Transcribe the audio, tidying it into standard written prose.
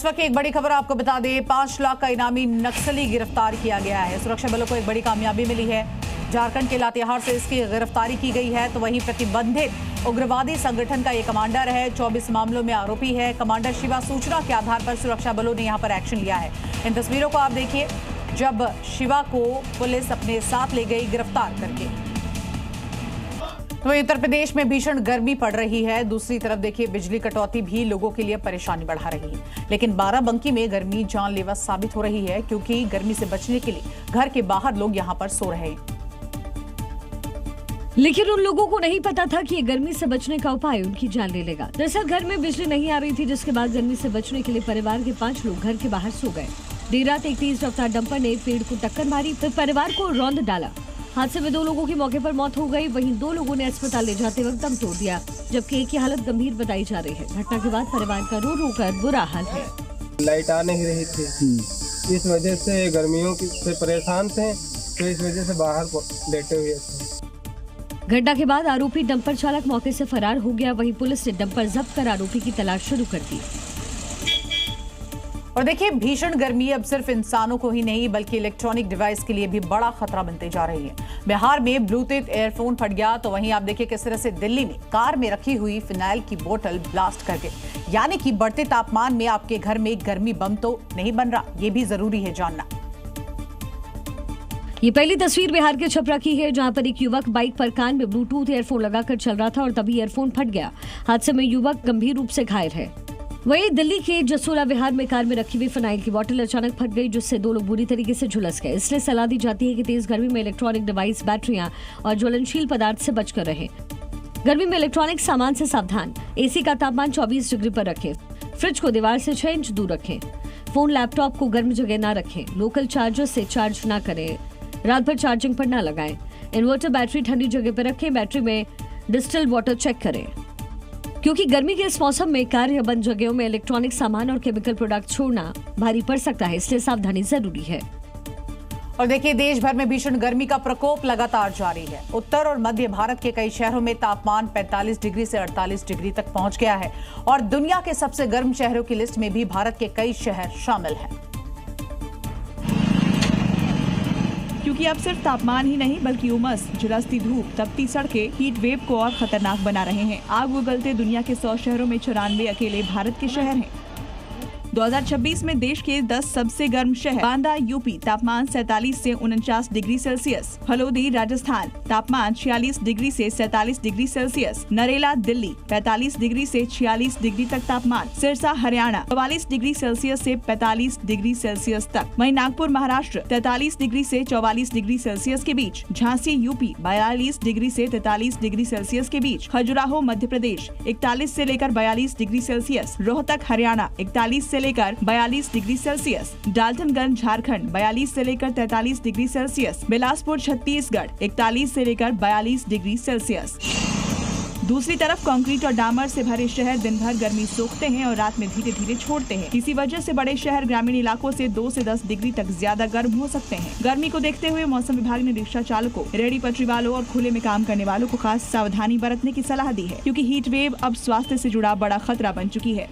वक्त एक बड़ी खबर आपको बता दें, 5 लाख का इनामी नक्सली गिरफ्तार किया गया है। सुरक्षा बलों को एक बड़ी कामयाबी मिली है। झारखंड के लातेहार से इसकी गिरफ्तारी की गई है। तो वहीं प्रतिबंधित उग्रवादी संगठन का ये कमांडर है, 24 मामलों में आरोपी है। कमांडर शिवा सूचना के आधार पर सुरक्षा बलों ने यहां पर एक्शन लिया है। इन तस्वीरों को आप देखिए, जब शिवा को पुलिस अपने साथ ले गई गिरफ्तार करके। तो उत्तर प्रदेश में भीषण गर्मी पड़ रही है। दूसरी तरफ देखिए, बिजली कटौती भी लोगों के लिए परेशानी बढ़ा रही है। लेकिन बाराबंकी में गर्मी जानलेवा साबित हो रही है, क्योंकि गर्मी से बचने के लिए घर के बाहर लोग यहां पर सो रहे हैं। लेकिन उन लोगों को नहीं पता था कि ये गर्मी से बचने का उपाय उनकी जान ले लेगा। दरअसल घर में बिजली नहीं आ रही थी, जिसके बाद गर्मी से बचने के लिए परिवार के 5 लोग घर के बाहर सो गए। देर रात एक तेज रफ्तार डंपर ने पेड़ को टक्कर मारी, फिर परिवार को रौंद डाला। हादसे में 2 लोगों की मौके पर मौत हो गई। वहीं 2 लोगों ने अस्पताल ले जाते वक्त दम तोड़ दिया, जबकि एक की हालत गंभीर बताई जा रही है। घटना के बाद परिवार का रो रो कर बुरा हाल है। लाइट आ नहीं रही थी, इस वजह से गर्मियों से परेशान थे, तो इस वजह से बाहर लेटे हुए थे। घटना के बाद आरोपी डंपर चालक मौके से फरार हो गया। वहीं पुलिस ने डंपर जब्त कर आरोपी की तलाश शुरू कर दी। और देखिए, भीषण गर्मी अब सिर्फ इंसानों को ही नहीं बल्कि इलेक्ट्रॉनिक डिवाइस के लिए भी बड़ा खतरा बनते जा रही है। बिहार में ब्लूटूथ एयरफोन फट गया, तो वहीं आप देखिए किस तरह से दिल्ली में कार में रखी हुई फिनाइल की बोतल ब्लास्ट कर गई। यानी कि बढ़ते तापमान में आपके घर में गर्मी बम तो नहीं बन रहा, ये भी जरूरी है जानना। ये पहली तस्वीर बिहार के छपरा की है, जहां पर एक युवक बाइक पर कान में ब्लूटूथ एयरफोन लगाकर चल रहा था और तभी एयरफोन फट गया। हादसे में युवक गंभीर रूप से घायल है। वहीं दिल्ली के जसोला विहार में कार में रखी हुई फिनाइल की बोतल अचानक फट गई, जिससे 2 लोग बुरी तरीके से झुलस गए। इसलिए सलाह दी जाती है कि तेज गर्मी में इलेक्ट्रॉनिक डिवाइस, बैटरियां और ज्वलनशील पदार्थ से बचकर रहें। गर्मी में इलेक्ट्रॉनिक सामान से सावधान। एसी का तापमान 24 डिग्री पर रखें। फ्रिज को दीवार से 6 इंच दूर रखें। फोन, लैपटॉप को गर्म जगह न रखें। लोकल चार्जर से चार्ज न करें। रात भर चार्जिंग पर न लगाएं। इन्वर्टर बैटरी ठंडी जगह पर रखें। बैटरी में डिस्टिल्ड वाटर चेक करें, क्योंकि गर्मी के इस मौसम में कार या बंद जगहों में इलेक्ट्रॉनिक सामान और केमिकल प्रोडक्ट छोड़ना भारी पड़ सकता है, इसलिए सावधानी जरूरी है। और देखिए, देश भर में भीषण गर्मी का प्रकोप लगातार जारी है। उत्तर और मध्य भारत के कई शहरों में तापमान 45 डिग्री से 48 डिग्री तक पहुंच गया है और दुनिया के सबसे गर्म शहरों की लिस्ट में भी भारत के कई शहर शामिल हैं। क्योंकि अब सिर्फ तापमान ही नहीं बल्कि उमस, झुलसती धूप, तपती सड़कें हीट वेव को और खतरनाक बना रहे हैं। आग उगलते दुनिया के 100 शहरों में 94 अकेले भारत के शहर हैं। 2026 में देश के 10 सबसे गर्म शहर: बांदा यूपी, तापमान 47 से 49 डिग्री सेल्सियस; फलोदी राजस्थान, तापमान 46 डिग्री से 47 degree Celsius; Narela Delhi, 45 degree से 46 डिग्री तक तापमान; सिरसा हरियाणा, 44 डिग्री सेल्सियस से 45 डिग्री सेल्सियस तक। वहीं नागपुर महाराष्ट्र, 43 डिग्री से 44 डिग्री सेल्सियस के बीच; झांसी यूपी, 42 डिग्री से 43 डिग्री सेल्सियस के बीच; खजुराहो मध्य प्रदेश, 41 से लेकर 42 डिग्री सेल्सियस; रोहतक हरियाणा, 41 से लेकर 42 डिग्री सेल्सियस; डाल्टनगंज झारखंड, 42 से लेकर 43 डिग्री सेल्सियस; बिलासपुर छत्तीसगढ़, 41 से लेकर 42 डिग्री सेल्सियस। दूसरी तरफ कंक्रीट और डामर से भरे शहर दिन भर गर्मी सोखते हैं और रात में धीरे धीरे छोड़ते हैं। इसी वजह से बड़े शहर ग्रामीण इलाकों से 2 से 10 डिग्री तक ज्यादा गर्म हो सकते हैं। गर्मी को देखते हुए मौसम विभाग ने रिक्शा चालकों, रेहड़ी पटरी वालों और खुले में काम करने वालों को खास सावधानी बरतने की सलाह दी है, क्योंकि हीट वेव अब स्वास्थ्य से जुड़ा बड़ा खतरा बन चुकी है।